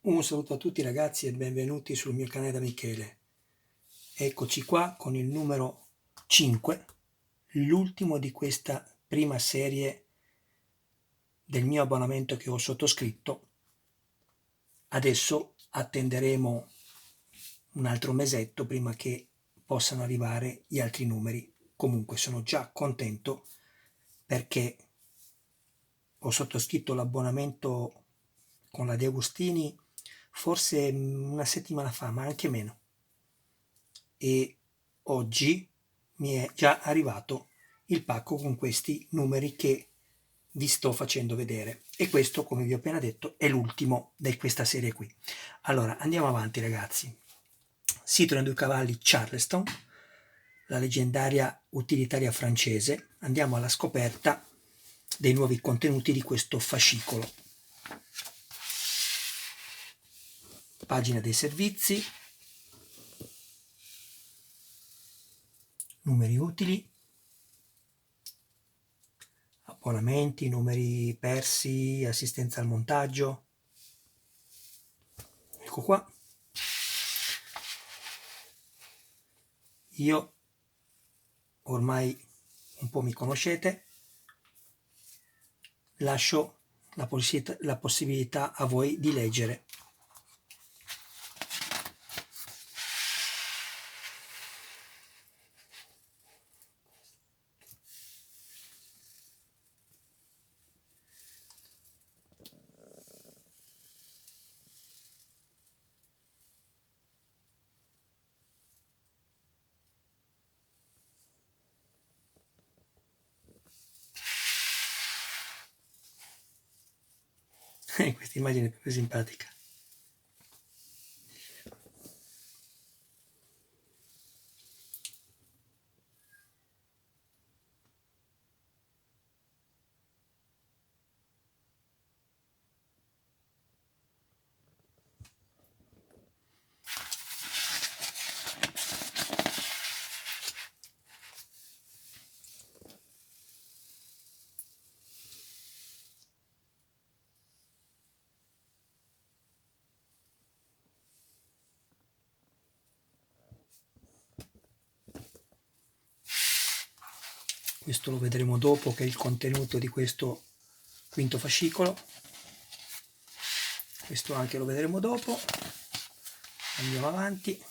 Un saluto a tutti ragazzi e benvenuti sul mio canale da Michele. Eccoci qua con il numero 5, l'ultimo di questa prima serie del mio abbonamento che ho sottoscritto. Adesso attenderemo un altro mesetto prima che possano arrivare gli altri numeri. Comunque sono già contento perché ho sottoscritto l'abbonamento con la De Agustini forse una settimana fa, ma anche meno. E oggi mi è già arrivato il pacco con questi numeri che vi sto facendo vedere. E questo, come vi ho appena detto, è l'ultimo di questa serie qui. Allora, andiamo avanti ragazzi. Citroen 2 cavalli Charleston, la leggendaria utilitaria francese. Andiamo alla scoperta dei nuovi contenuti di questo fascicolo. Pagina dei servizi, numeri utili, abbonamenti, numeri persi, assistenza al montaggio. Ecco qua. Io ormai un po' mi conoscete, lascio la possibilità a voi di leggere. Questa immagine è proprio simpatica. Questo lo vedremo dopo, che è il contenuto di questo quinto fascicolo. Questo anche lo vedremo dopo. Andiamo avanti.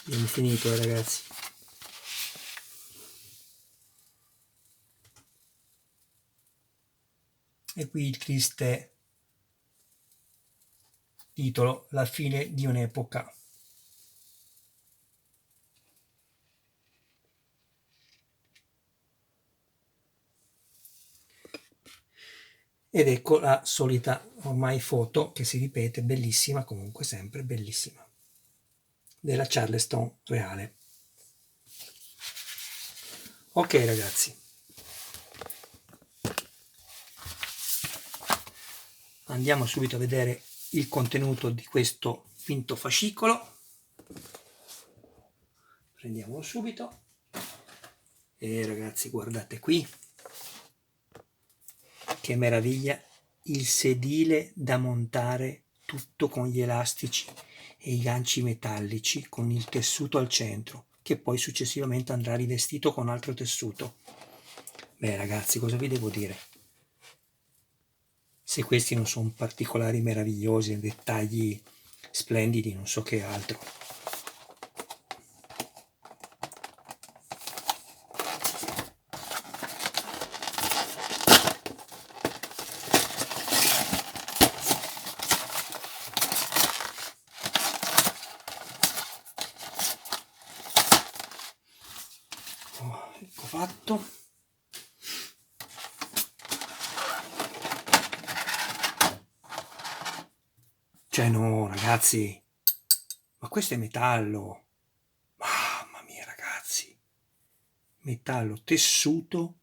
Abbiamo finito ragazzi. E qui il triste titolo, la fine di un'epoca. Ed ecco la solita ormai foto che si ripete, bellissima, comunque sempre bellissima, della Charleston reale. Ok ragazzi, andiamo subito a vedere il contenuto di questo quinto fascicolo. Prendiamolo subito. E ragazzi, guardate qui, che meraviglia, il sedile da montare tutto con gli elastici e i ganci metallici con il tessuto al centro, che poi successivamente andrà rivestito con altro tessuto. Beh ragazzi, cosa vi devo dire? Se questi non sono particolari meravigliosi, dettagli splendidi, non so che altro. fatto. Cioè no, ragazzi, ma questo è metallo. Mamma mia, ragazzi. Metallo tessuto.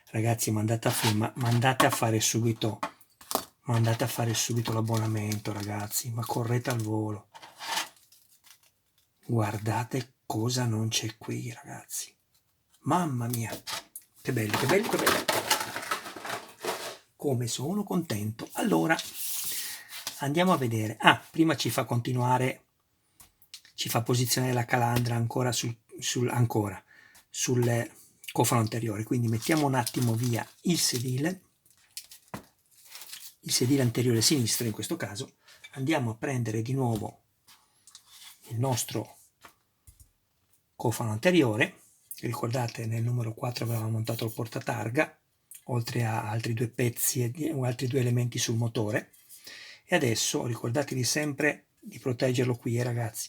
Ragazzi, mandate a fare subito l'abbonamento, ragazzi, ma correte al volo. Guardate cosa non c'è qui, ragazzi. Mamma mia, che bello, che bello, che bello. Come sono contento. Allora, andiamo a vedere. Prima ci fa continuare, ci fa posizionare la calandra ancora sul cofano anteriore. Quindi mettiamo un attimo via il sedile anteriore sinistro in questo caso. Andiamo a prendere di nuovo il nostro cofano anteriore. Ricordate, nel numero 4 avevamo montato il portatarga, oltre a altri due pezzi o altri due elementi sul motore. E adesso ricordatevi sempre di proteggerlo qui, ragazzi.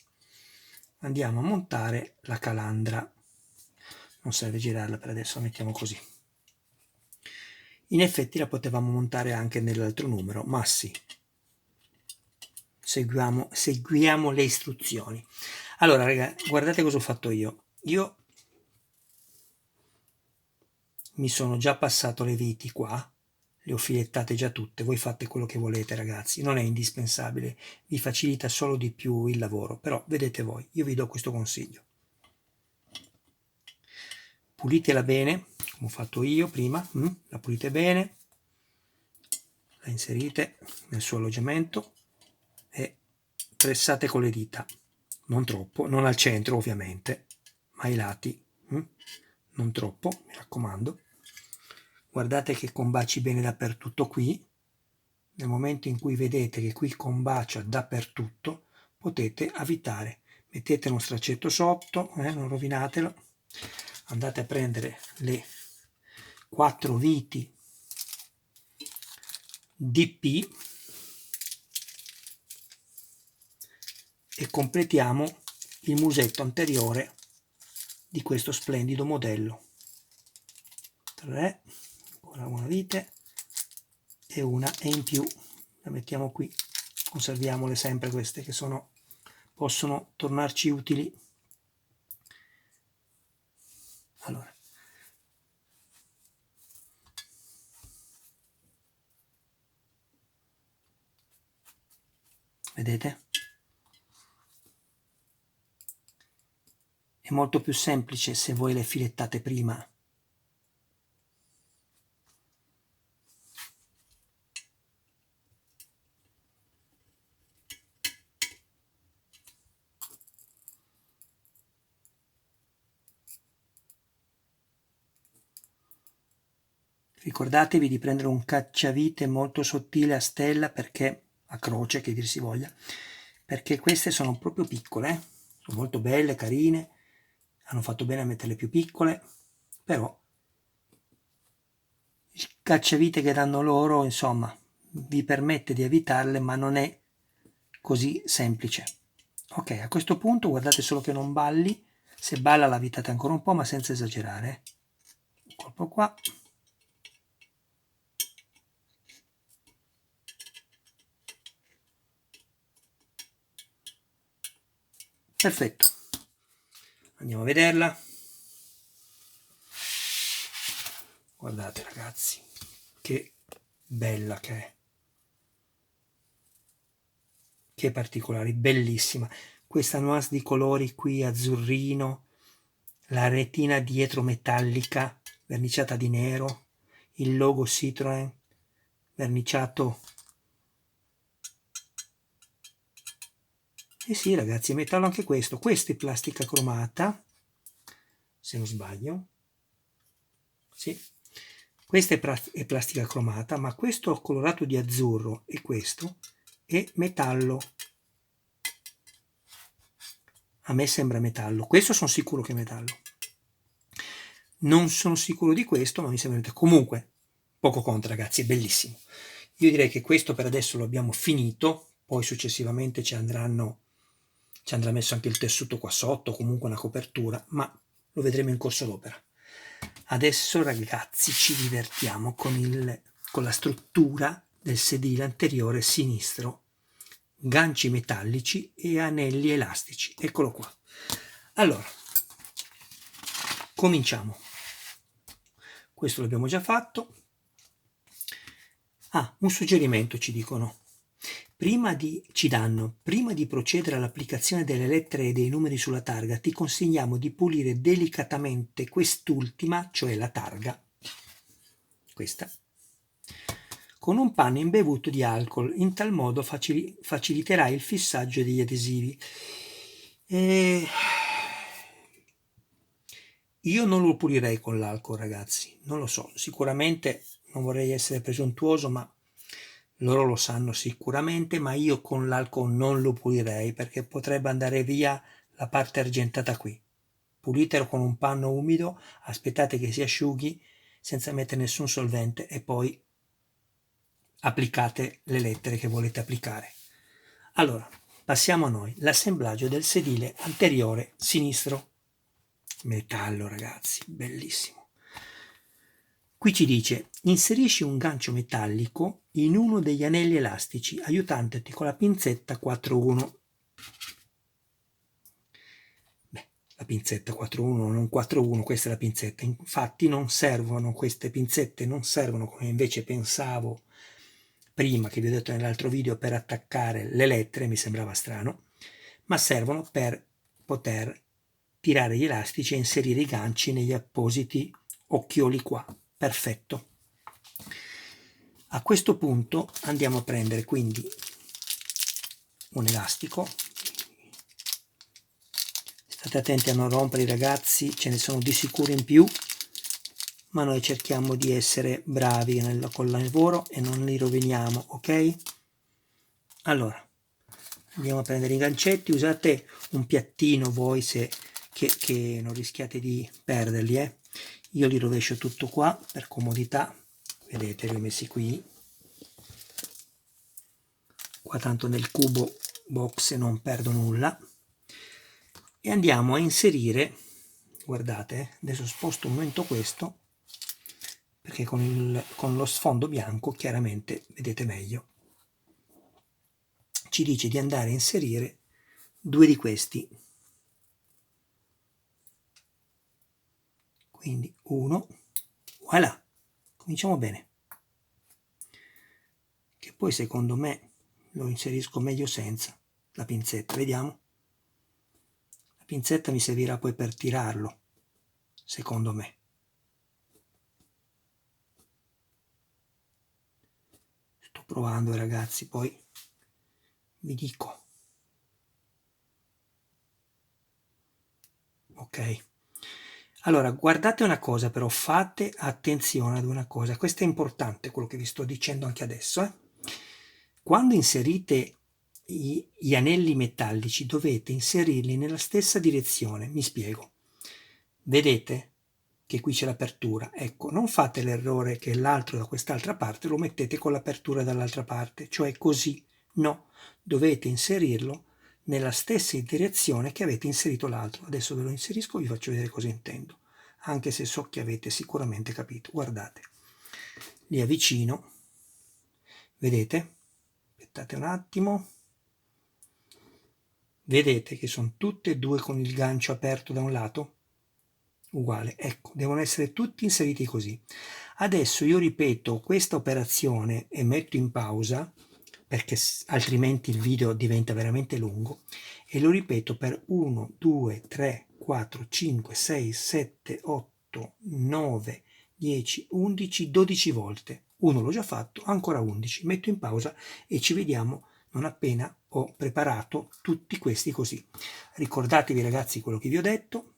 Andiamo a montare la calandra. Non serve girarla per adesso, la mettiamo così. In effetti la potevamo montare anche nell'altro numero, ma sì, seguiamo le istruzioni. Allora, ragazzi, guardate cosa ho fatto io. Io mi sono già passato le viti qua, le ho filettate già tutte. Voi fate quello che volete, ragazzi, non è indispensabile, vi facilita solo di più il lavoro, però vedete voi, io vi do questo consiglio. Pulitela bene, come ho fatto io prima, la pulite bene, la inserite nel suo alloggiamento e pressate con le dita, non troppo, non al centro ovviamente, ma ai lati, non troppo, mi raccomando. Guardate che combaci bene dappertutto qui. Nel momento in cui vedete che qui combacia dappertutto, potete avvitare. Mettete uno straccetto sotto, non rovinatelo. Andate a prendere le 4 viti DP e completiamo il musetto anteriore di questo splendido modello. 3, ancora una vite e una e in più la mettiamo qui. Conserviamole sempre queste che possono tornarci utili. Allora, vedete? È molto più semplice se voi le filettate prima. Ricordatevi di prendere un cacciavite molto sottile a stella, perché a croce, che dir si voglia, perché queste sono proprio piccole, sono molto belle, carine, hanno fatto bene a metterle più piccole, però il cacciavite che danno loro, insomma, vi permette di evitarle, ma non è così semplice. Ok, a questo punto guardate solo che non balli. Se balla la avvitate ancora un po', ma senza esagerare. Un colpo qua. Perfetto. Andiamo a vederla. Guardate, ragazzi, che bella che è. Che particolari, bellissima. Questa nuance di colori qui, azzurrino, la retina dietro metallica, verniciata di nero, il logo Citroën, verniciato. Eh sì, ragazzi, è metallo anche questo. Questa è plastica cromata, se non sbaglio. Sì. Questa è plastica cromata, ma questo colorato di azzurro e questo è metallo. A me sembra metallo. Questo sono sicuro che è metallo. Non sono sicuro di questo, ma mi sembra metallo. Comunque, poco conto, ragazzi, è bellissimo. Io direi che questo per adesso lo abbiamo finito, poi successivamente ci andrà messo anche il tessuto qua sotto, comunque una copertura, ma lo vedremo in corso d'opera. Adesso ragazzi ci divertiamo con la struttura del sedile anteriore sinistro, ganci metallici e anelli elastici. Eccolo qua. Allora, cominciamo. Questo l'abbiamo già fatto. Un suggerimento ci dicono. Prima di procedere all'applicazione delle lettere e dei numeri sulla targa, ti consigliamo di pulire delicatamente quest'ultima, cioè la targa, questa, con un panno imbevuto di alcol. In tal modo faciliterai il fissaggio degli adesivi. Io non lo pulirei con l'alcol, ragazzi, non lo so, sicuramente non vorrei essere presuntuoso, ma loro lo sanno sicuramente, ma io con l'alcol non lo pulirei perché potrebbe andare via la parte argentata qui. Pulitelo con un panno umido, aspettate che si asciughi senza mettere nessun solvente e poi applicate le lettere che volete applicare. Allora, passiamo a noi, l'assemblaggio del sedile anteriore sinistro. Metallo, ragazzi, bellissimo. Qui ci dice: inserisci un gancio metallico in uno degli anelli elastici aiutandoti con la pinzetta 4-1. La pinzetta 4-1 non 4-1, questa è la pinzetta. Infatti non servono queste pinzette, non servono come invece pensavo prima, che vi ho detto nell'altro video, per attaccare le lettere, mi sembrava strano, ma servono per poter tirare gli elastici e inserire i ganci negli appositi occhioli qua. Perfetto. A questo punto andiamo a prendere quindi un elastico. State attenti a non rompere, ragazzi, ce ne sono di sicuro in più, ma noi cerchiamo di essere bravi col lavoro e non li roviniamo, ok? Allora, andiamo a prendere i gancetti, usate un piattino voi che non rischiate di perderli, Io li rovescio tutto qua per comodità, vedete, li ho messi qui. Qua tanto nel cubo box non perdo nulla. E andiamo a inserire, guardate, adesso sposto un momento questo, perché con lo sfondo bianco chiaramente vedete meglio. Ci dice di andare a inserire 2 di questi. Quindi uno, voilà, cominciamo bene. Che poi secondo me lo inserisco meglio senza la pinzetta, vediamo. La pinzetta mi servirà poi per tirarlo, secondo me. Sto provando, ragazzi, poi vi dico. Ok. Allora, guardate una cosa però, fate attenzione ad una cosa, questo è importante quello che vi sto dicendo anche adesso. Quando inserite gli anelli metallici dovete inserirli nella stessa direzione, mi spiego. Vedete che qui c'è l'apertura, ecco, non fate l'errore che l'altro da quest'altra parte lo mettete con l'apertura dall'altra parte, cioè così, no, dovete inserirlo nella stessa direzione che avete inserito l'altro. Adesso ve lo inserisco, vi faccio vedere cosa intendo, anche se so che avete sicuramente capito. Guardate, li avvicino, vedete? Aspettate un attimo. Vedete che sono tutte e due con il gancio aperto da un lato? Uguale, ecco, devono essere tutti inseriti così. Adesso io ripeto questa operazione e metto in pausa, perché altrimenti il video diventa veramente lungo, e lo ripeto per 1, 2, 3, 4, 5, 6, 7, 8, 9, 10, 11, 12 volte. Uno l'ho già fatto, ancora 11. Metto in pausa e ci vediamo non appena ho preparato tutti questi così. Ricordatevi, ragazzi, quello che vi ho detto.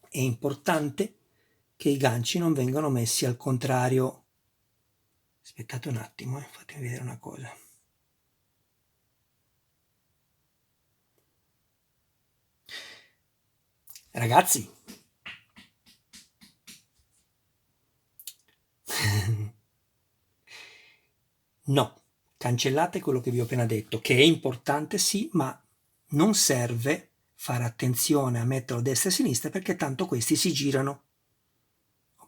È importante che i ganci non vengano messi al contrario. Aspettate un attimo, fatemi vedere una cosa. Ragazzi, no, cancellate quello che vi ho appena detto, che è importante sì, ma non serve fare attenzione a metterlo a destra e a sinistra perché tanto questi si girano.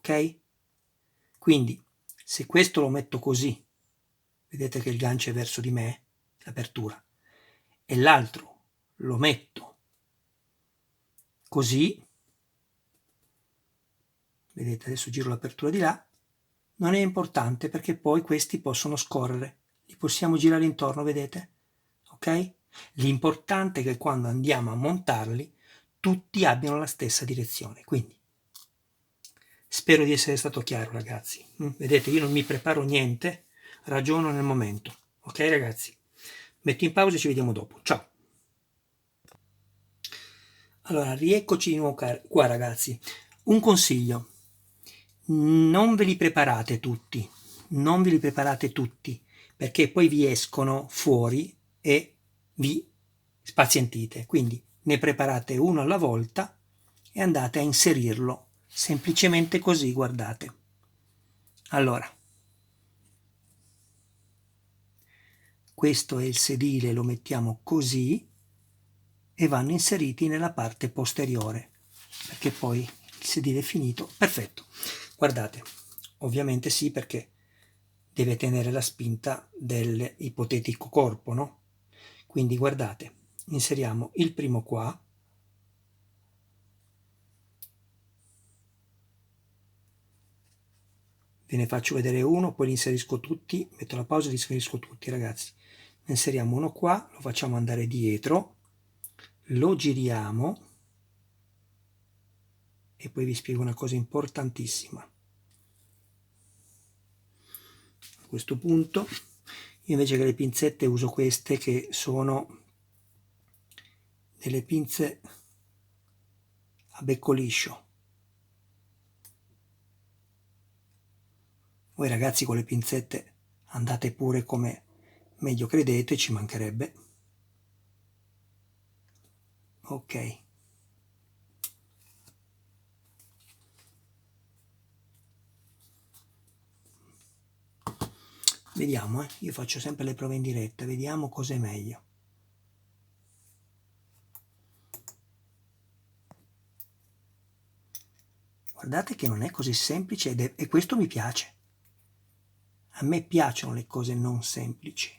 ok? Quindi se questo lo metto così, vedete che il gancio è verso di me, l'apertura, e l'altro lo metto così, vedete, adesso giro l'apertura di là, non è importante perché poi questi possono scorrere, li possiamo girare intorno, vedete? Ok? L'importante è che quando andiamo a montarli tutti abbiano la stessa direzione. Quindi spero di essere stato chiaro, ragazzi. Vedete, io non mi preparo niente, ragiono nel momento. Ok, ragazzi? Metto in pausa e ci vediamo dopo. Ciao! Allora, rieccoci di nuovo qua, ragazzi. Un consiglio: non ve li preparate tutti, non ve li preparate tutti, perché poi vi escono fuori e vi spazientite. Quindi ne preparate uno alla volta e andate a inserirlo, semplicemente così, guardate. Allora, questo è il sedile, lo mettiamo così e vanno inseriti nella parte posteriore, perché poi il sedile è finito. Perfetto, guardate, ovviamente sì, perché deve tenere la spinta dell'ipotetico corpo, no? Quindi guardate, inseriamo il primo qua, ve ne faccio vedere uno, poi li inserisco tutti, metto la pausa e li inserisco tutti, ragazzi. Ne inseriamo uno qua, lo facciamo andare dietro, lo giriamo e poi vi spiego una cosa importantissima. A questo punto io invece che le pinzette uso queste che sono delle pinze a becco liscio. Voi ragazzi con le pinzette andate pure come meglio credete, ci mancherebbe. Ok. Vediamo, io faccio sempre le prove in diretta, vediamo cos'è meglio. Guardate che non è così semplice e questo mi piace. A me piacciono le cose non semplici.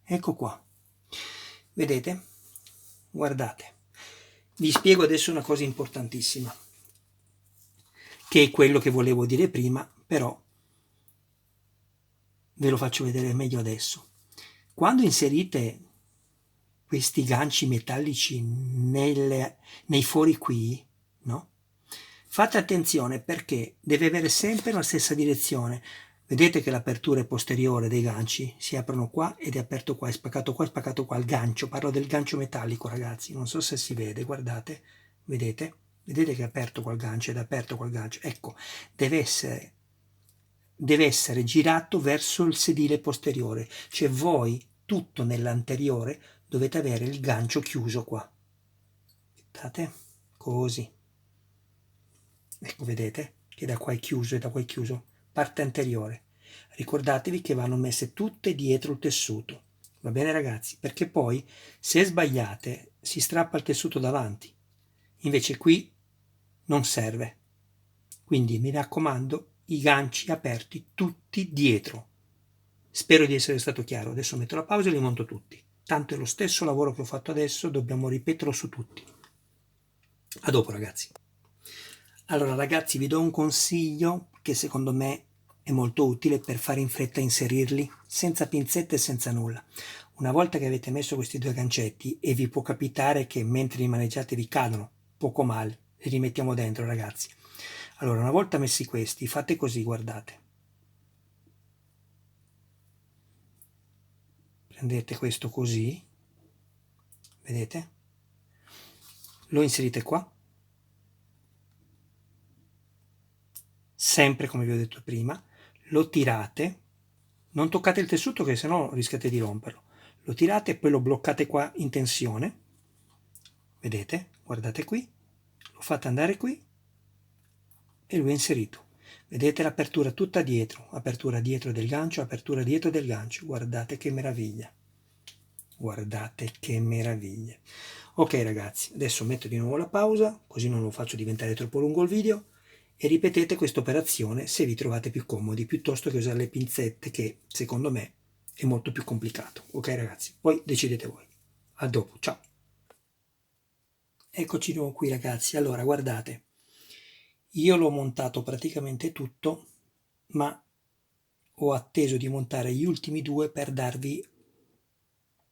Ecco qua. Vedete? Guardate. Vi spiego adesso una cosa importantissima, che è quello che volevo dire prima, però ve lo faccio vedere meglio adesso. Quando inserite questi ganci metallici nei fori qui, no? Fate attenzione perché deve avere sempre la stessa direzione. Vedete che l'apertura è posteriore dei ganci, si aprono qua ed è aperto qua, è spaccato qua, il gancio, parlo del gancio metallico, ragazzi, non so se si vede, guardate, vedete? Vedete che è aperto qua il gancio ed è aperto qua il gancio, ecco, deve essere girato verso il sedile posteriore, cioè voi tutto nell'anteriore dovete avere il gancio chiuso qua. Aspettate, così. Ecco, vedete che da qua è chiuso e da qua è chiuso, parte anteriore. Ricordatevi che vanno messe tutte dietro il tessuto, va bene ragazzi? Perché poi se sbagliate si strappa il tessuto davanti, invece qui non serve. Quindi mi raccomando, i ganci aperti tutti dietro. Spero di essere stato chiaro, adesso metto la pausa e li monto tutti. Tanto è lo stesso lavoro che ho fatto adesso, dobbiamo ripeterlo su tutti. A dopo ragazzi. Allora ragazzi vi do un consiglio che secondo me è molto utile per fare in fretta a inserirli senza pinzette e senza nulla. Una volta che avete messo questi due gancetti e vi può capitare che mentre li maneggiate vi cadono, poco male, li rimettiamo dentro ragazzi. Allora una volta messi questi fate così, guardate. Prendete questo così, vedete? Lo inserite qua. Sempre come vi ho detto prima, lo tirate, non toccate il tessuto che sennò rischiate di romperlo, lo tirate e poi lo bloccate qua in tensione, vedete, guardate qui, lo fate andare qui e lui è inserito, vedete l'apertura tutta dietro, apertura dietro del gancio, apertura dietro del gancio, guardate che meraviglia, guardate che meraviglia. Ok ragazzi, adesso metto di nuovo la pausa, così non lo faccio diventare troppo lungo il video, e ripetete questa operazione se vi trovate più comodi, piuttosto che usare le pinzette, che secondo me è molto più complicato. Ok ragazzi, poi decidete voi. A dopo, ciao. Eccoci di nuovo qui ragazzi. Allora guardate, io l'ho montato praticamente tutto, ma ho atteso di montare gli ultimi due per darvi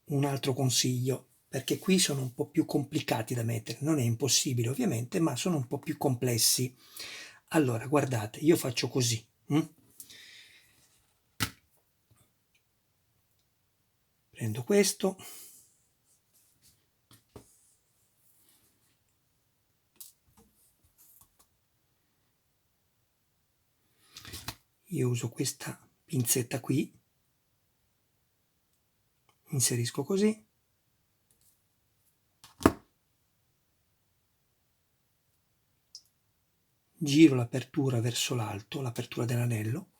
un altro consiglio, perché qui sono un po' più complicati da mettere. Non è impossibile ovviamente, ma sono un po' più complessi. Allora guardate, io faccio così. Prendo questo, io uso questa pinzetta qui, inserisco così, giro l'apertura verso l'alto, l'apertura dell'anello,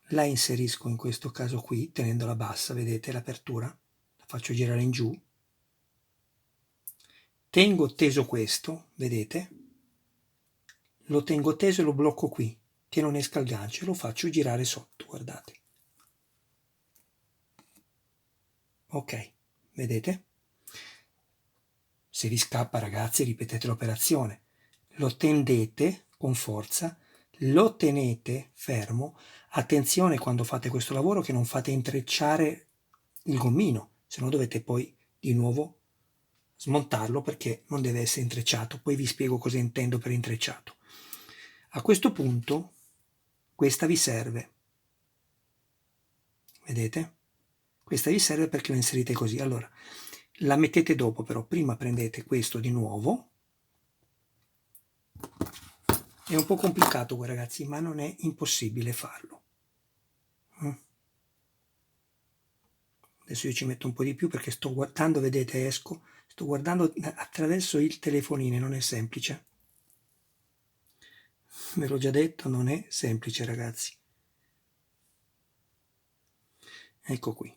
la inserisco in questo caso qui, tenendola bassa, vedete l'apertura? La faccio girare in giù, tengo teso questo, vedete? Lo tengo teso e lo blocco qui, che non esca il gancio, e lo faccio girare sotto, guardate. Ok, vedete? Se vi scappa ragazzi ripetete l'operazione, lo tendete con forza, lo tenete fermo, attenzione quando fate questo lavoro che non fate intrecciare il gommino, se no dovete poi di nuovo smontarlo perché non deve essere intrecciato, poi vi spiego cosa intendo per intrecciato. A questo punto questa vi serve, vedete? Questa vi serve perché lo inserite così, allora la mettete dopo però, prima prendete questo di nuovo, è un po' complicato ragazzi, ma non è impossibile farlo. Adesso io ci metto un po' di più perché sto guardando, vedete, esco, sto guardando attraverso il telefonino, non è semplice. Ve l'ho già detto, non è semplice ragazzi. Ecco qui.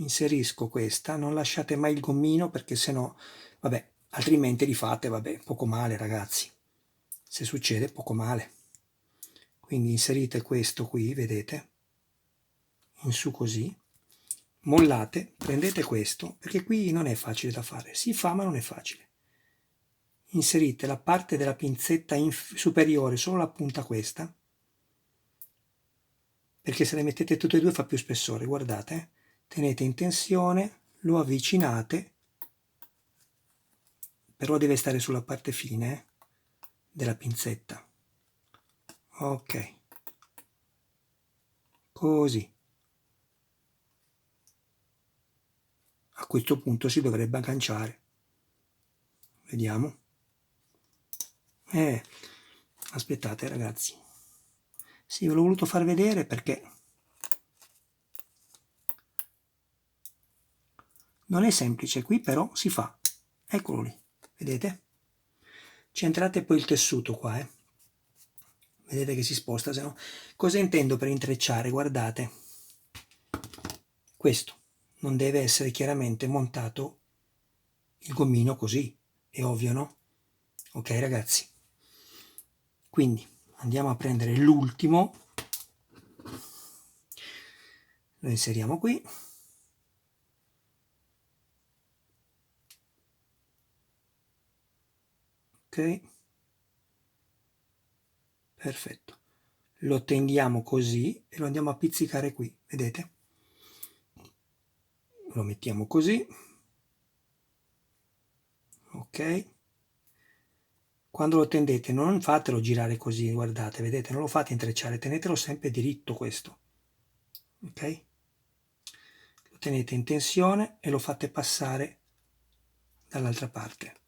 Inserisco questa, non lasciate mai il gommino perché sennò, vabbè, altrimenti rifate, vabbè, poco male ragazzi. Se succede, poco male. Quindi inserite questo qui, vedete, in su così, mollate, prendete questo, perché qui non è facile da fare, si fa ma non è facile. Inserite la parte della pinzetta superiore, solo la punta questa, perché se le mettete tutte e due fa più spessore, guardate, tenete in tensione, lo avvicinate, però deve stare sulla parte fine della pinzetta. Ok, così. A questo punto si dovrebbe agganciare. Vediamo. Aspettate ragazzi. Sì, ve l'ho voluto far vedere perché non è semplice qui, però si fa. Eccolo lì, vedete? Centrate poi il tessuto qua, Vedete che si sposta, se no. Cosa intendo per intrecciare? Guardate. Questo non deve essere chiaramente montato il gommino così, è ovvio, no? Ok ragazzi. Quindi andiamo a prendere l'ultimo, lo inseriamo qui. Ok, perfetto, lo tendiamo così e lo andiamo a pizzicare qui, vedete? Lo mettiamo così, ok? Quando lo tendete non fatelo girare così, guardate, vedete, non lo fate intrecciare, tenetelo sempre diritto questo, ok? Lo tenete in tensione e lo fate passare dall'altra parte.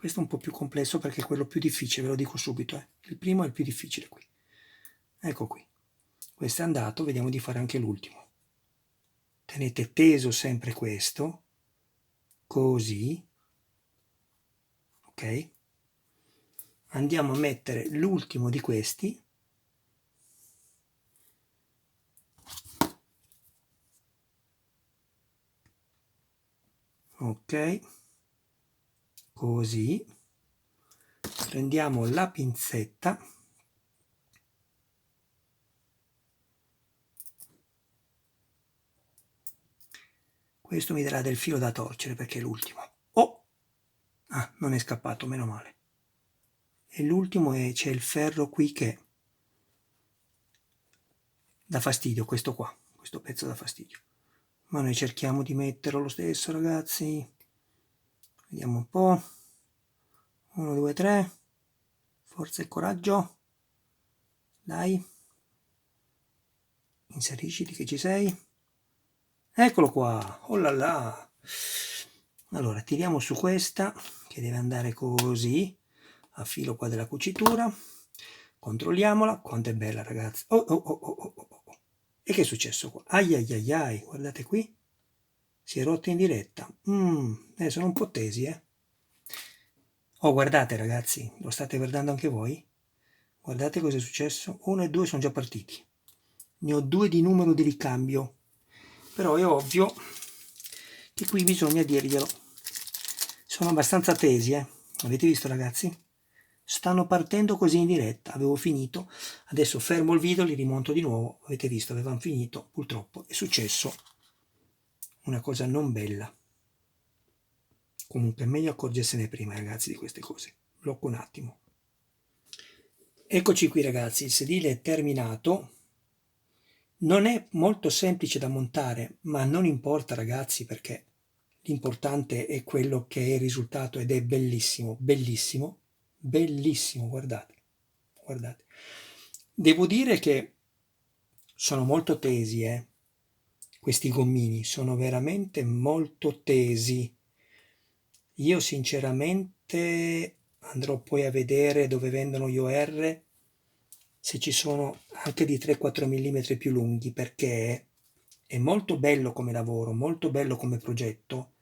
Questo è un po' più complesso perché è quello più difficile, ve lo dico subito, Il primo è il più difficile qui. Ecco qui. Questo è andato, vediamo di fare anche l'ultimo. Tenete teso sempre questo, così, ok? Andiamo a mettere l'ultimo di questi, ok, così. Prendiamo la pinzetta, questo mi darà del filo da torcere perché è l'ultimo. Oh, non è scappato, meno male. E l'ultimo c'è il ferro qui che dà fastidio, questo qua, questo pezzo dà fastidio, ma noi cerchiamo di metterlo lo stesso, ragazzi. Vediamo un po', 1 2 3, forza e coraggio, dai, inserisciti che ci sei, eccolo qua, oh là là. Allora tiriamo su questa che deve andare così a filo qua della cucitura, controlliamola, quanto è bella, ragazzi. Oh oh oh oh oh oh. E che è successo qua? Ai ai ai ai, guardate qui, si è rotta in diretta. Sono un po' tesi, Oh, guardate ragazzi, lo state guardando anche voi? Guardate cosa è successo. 1 e 2 sono già partiti. Ne ho 2 di numero di ricambio. Però è ovvio che qui bisogna dirglielo. Sono abbastanza tesi, Avete visto, ragazzi? Stanno partendo così in diretta. Avevo finito. Adesso fermo il video, li rimonto di nuovo. Avete visto, avevamo finito. Purtroppo è successo una cosa non bella. Comunque è meglio accorgersene prima, ragazzi, di queste cose. Blocco un attimo. Eccoci qui, ragazzi, il sedile è terminato. Non è molto semplice da montare, ma non importa, ragazzi, perché l'importante è quello che è il risultato ed è bellissimo, bellissimo, bellissimo, guardate, guardate. Devo dire che sono molto tesi, questi gommini, sono veramente molto tesi. Io sinceramente andrò poi a vedere dove vendono gli OR se ci sono anche di 3-4 mm più lunghi, perché è molto bello come lavoro, molto bello come progetto,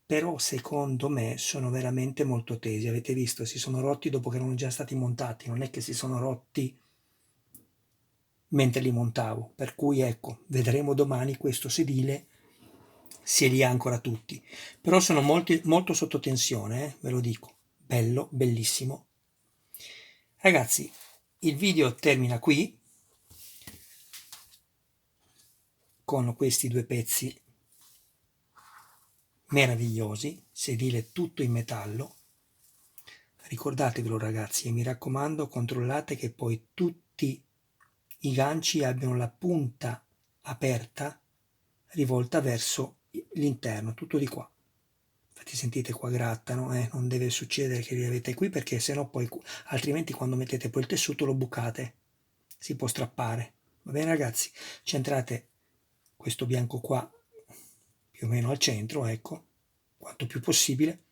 però secondo me sono veramente molto tesi. Avete visto, si sono rotti dopo che erano già stati montati, non è che si sono rotti mentre li montavo, per cui ecco, vedremo domani questo sedile se li ha ancora tutti, però sono molto sotto tensione, ve lo dico, bello, bellissimo. Ragazzi, il video termina qui con questi 2 pezzi meravigliosi, sedile tutto in metallo. Ricordatevelo, ragazzi, e mi raccomando, controllate che poi tutti i ganci abbiano la punta aperta rivolta verso l'interno, tutto di qua. Infatti sentite qua grattano, non deve succedere che li avete qui, perché sennò poi, altrimenti quando mettete poi il tessuto lo bucate, si può strappare. Va bene, ragazzi? Centrate questo bianco qua più o meno al centro, ecco, quanto più possibile,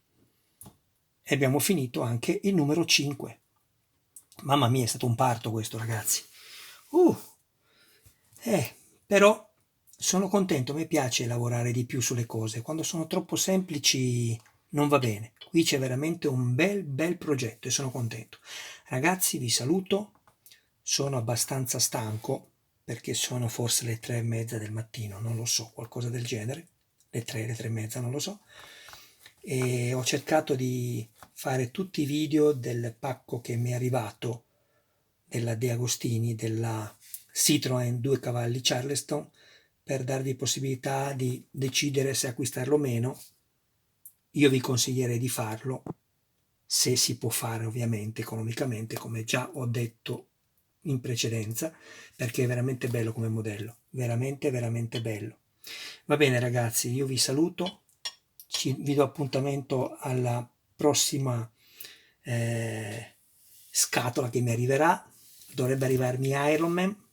e abbiamo finito anche il numero 5. Mamma mia, è stato un parto questo, ragazzi. Però sono contento, mi piace lavorare di più sulle cose. Quando sono troppo semplici non va bene. Qui c'è veramente un bel progetto e sono contento. Ragazzi, vi saluto. Sono abbastanza stanco perché sono forse le 3:30 del mattino, non lo so, qualcosa del genere. Le 3:30, non lo so. E ho cercato di fare tutti i video del pacco che mi è arrivato della De Agostini, della Citroën 2 cavalli Charleston, per darvi possibilità di decidere se acquistarlo o meno. Io vi consiglierei di farlo, se si può fare ovviamente economicamente, come già ho detto in precedenza, perché è veramente bello come modello, veramente veramente bello. Va bene, ragazzi, io vi saluto, vi do appuntamento alla prossima scatola che mi arriverà. Dovrebbe arrivarmi Ironman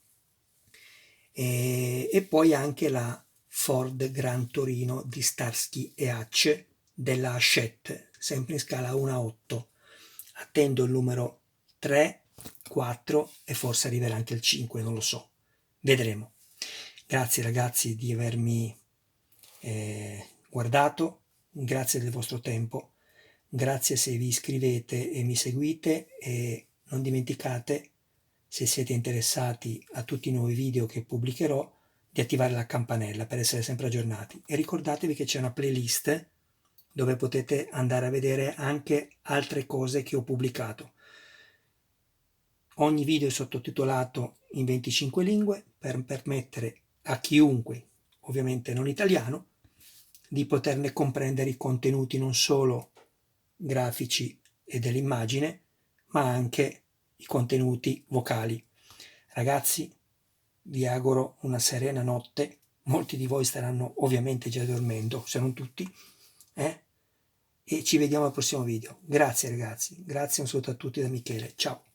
e poi anche la Ford Gran Torino di Starsky e Hutch della Hachette, sempre in scala 1:8. Attendo il numero 3, 4 e forse arriverà anche il 5, non lo so, vedremo. Grazie, ragazzi, di avermi guardato, grazie del vostro tempo, grazie se vi iscrivete e mi seguite, e non dimenticate, se siete interessati a tutti i nuovi video che pubblicherò, di attivare la campanella per essere sempre aggiornati, e ricordatevi che c'è una playlist dove potete andare a vedere anche altre cose che ho pubblicato. Ogni video è sottotitolato in 25 lingue per permettere a chiunque, ovviamente non italiano, di poterne comprendere i contenuti non solo grafici e dell'immagine, ma anche i contenuti vocali. Ragazzi, vi auguro una serena notte. Molti di voi staranno ovviamente già dormendo, se non tutti, e ci vediamo al prossimo video. Grazie ragazzi, grazie, un saluto a tutti da Michele, ciao.